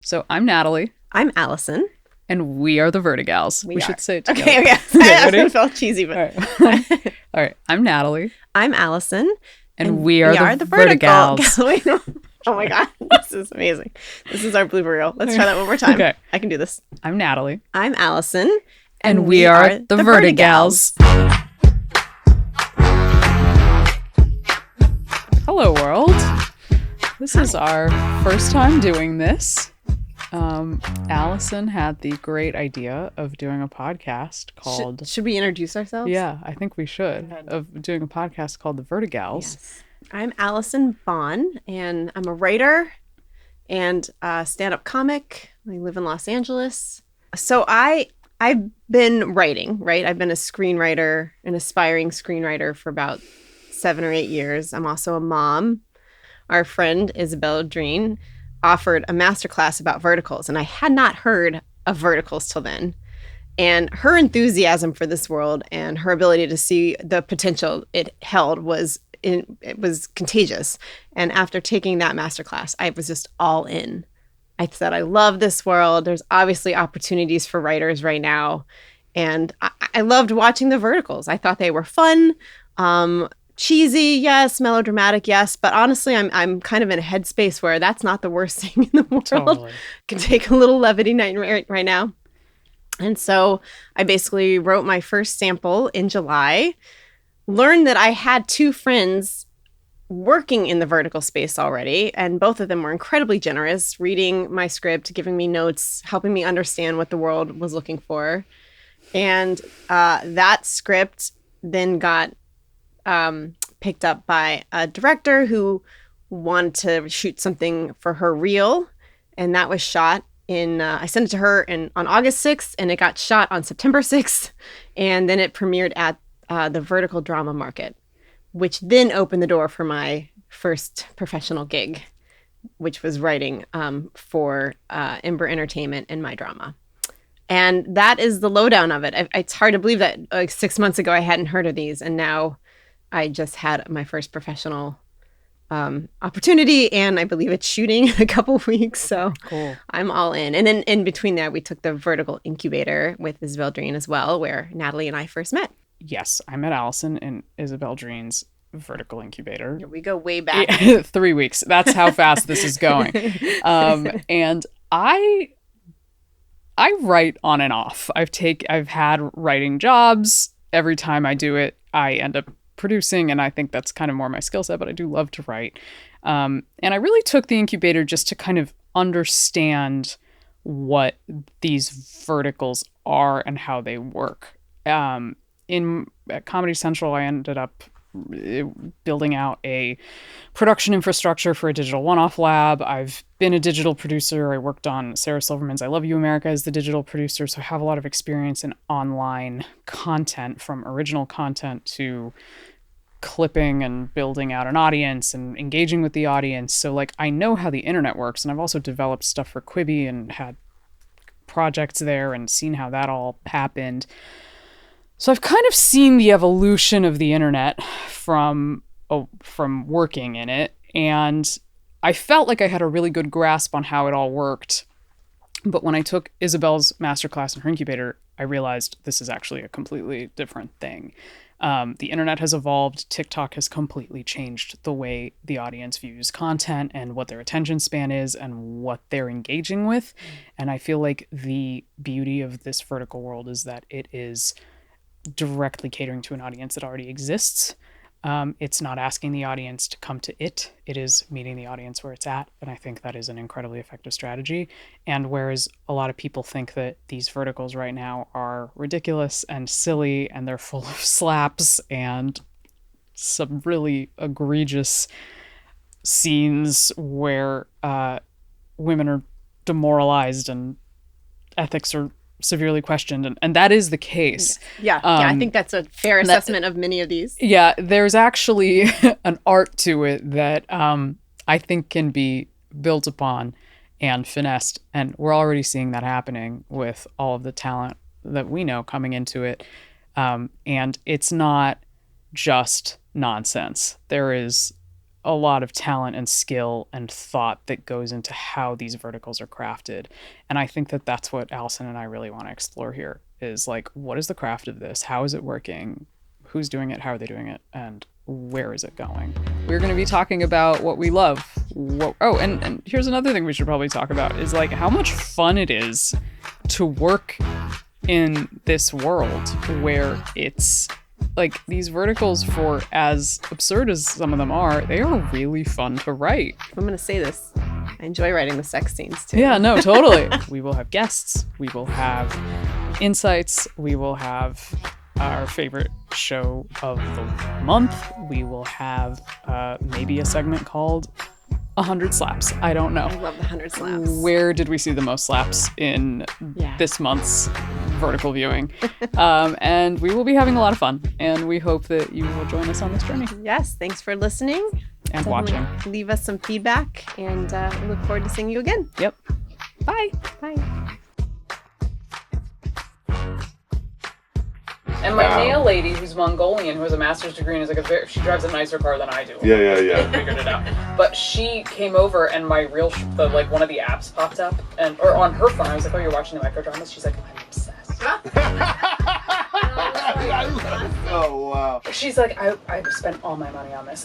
So I'm Natalie, I'm Allison. and we are the VertiGals. We should say it together. Okay. I felt cheesy, but All right. All right. I'm Natalie, I'm Allison. and we are the VertiGals. Wait, no. Oh my God, this is amazing. This is our blooper reel. Let's try that one more time. Okay. I can do this. I'm Natalie, I'm Allison. and we are the VertiGals. Hello, world. This is our first time doing this. Allison had the great idea of doing a podcast called... Should we introduce ourselves? Yeah, I think we should. Of doing a podcast called the VertiGals. Yes. I'm Allison Bond, and I'm a writer and a stand-up comic. I live in Los Angeles. So I've been writing, right? I've been a screenwriter, an aspiring screenwriter for about 7 or 8 years. I'm also a mom. Our friend Isabel Dreen offered a masterclass about verticals, and I had not heard of verticals till then. And her enthusiasm for this world and her ability to see the potential it held was contagious. And after taking that masterclass, I was just all in. I said, I love this world. There's obviously opportunities for writers right now. And I loved watching the verticals. I thought they were fun. Cheesy, yes. Melodramatic, yes. But honestly, I'm kind of in a headspace where that's not the worst thing in the world. Totally. Can take a little levity night right now. And so I basically wrote my first sample in July, learned that I had 2 friends working in the vertical space already, and both of them were incredibly generous, reading my script, giving me notes, helping me understand what the world was looking for. And that script then got picked up by a director who wanted to shoot something for her reel, and that was shot in I sent it to her on August 6th, and it got shot on September 6th, and then it premiered at the Vertical Drama Market, which then opened the door for my first professional gig, which was writing for Ember Entertainment and my drama. And that is the lowdown of it. It's hard to believe that like 6 months ago I hadn't heard of these, and now I just had my first professional opportunity, and I believe it's shooting in a couple of weeks. So Cool. I'm all in. And then in between that, we took the Vertical Incubator with Isabel Dreen as well, where Natalie and I first met. Yes, I met Allison in Isabel Dreen's Vertical Incubator. We go way back. 3 weeks. That's how fast this is going. And I write on and off. I've had writing jobs. Every time I do it, I end up producing, and I think that's kind of more my skill set, but I do love to write. And I really took the incubator just to kind of understand what these verticals are and how they work. At Comedy Central, I ended up building out a production infrastructure for a digital one-off lab. I've been a digital producer. I worked on Sarah Silverman's I Love You America as the digital producer, so I have a lot of experience in online content, from original content to clipping and building out an audience and engaging with the audience. So like I know how the internet works, and I've also developed stuff for Quibi and had projects there and seen how that all happened. So I've kind of seen the evolution of the internet from working in it, and I felt like I had a really good grasp on how it all worked. But when I took Isabel's masterclass in her incubator, I realized this is actually a completely different thing. The internet has evolved. TikTok has completely changed the way the audience views content and what their attention span is and what they're engaging with. And I feel like the beauty of this vertical world is that it is directly catering to an audience that already exists. It's not asking the audience to come to it. It is meeting the audience where it's at. And I think that is an incredibly effective strategy. And whereas a lot of people think that these verticals right now are ridiculous and silly, and they're full of slaps and some really egregious scenes where women are demoralized and ethics are severely questioned, and that is the case. Yeah, I think that's a fair assessment of many of these. Yeah, there's actually an art to it that I think can be built upon and finessed, and we're already seeing that happening with all of the talent that we know coming into it. And it's not just nonsense. There is a lot of talent and skill and thought that goes into how these verticals are crafted. And I think that that's what Allison and I really want to explore here is like, what is the craft of this? How is it working? Who's doing it? How are they doing it? And where is it going? We're going to be talking about what we love. And here's another thing we should probably talk about is like how much fun it is to work in this world where it's like these verticals, for as absurd as some of them are, they are really fun to write. I'm going to say this. I enjoy writing the sex scenes too. Yeah, no, totally. We will have guests. We will have insights. We will have our favorite show of the month. We will have maybe a segment called 100 slaps. I don't know. I love the 100 slaps. Where did we see the most slaps in this month's vertical viewing? And we will be having a lot of fun. And we hope that you will join us on this journey. Yes. Thanks for listening. And Definitely watching. Leave us some feedback. And we look forward to seeing you again. Yep. Bye. Bye. And my nail lady, who's Mongolian, who has a master's degree and is like she drives a nicer car than I do. Yeah. I figured it out. But she came over and my one of the apps popped up or on her phone. I was like, oh, you're watching the microdramas? She's like, I'm obsessed. Oh, wow. She's like, I spent all my money on this.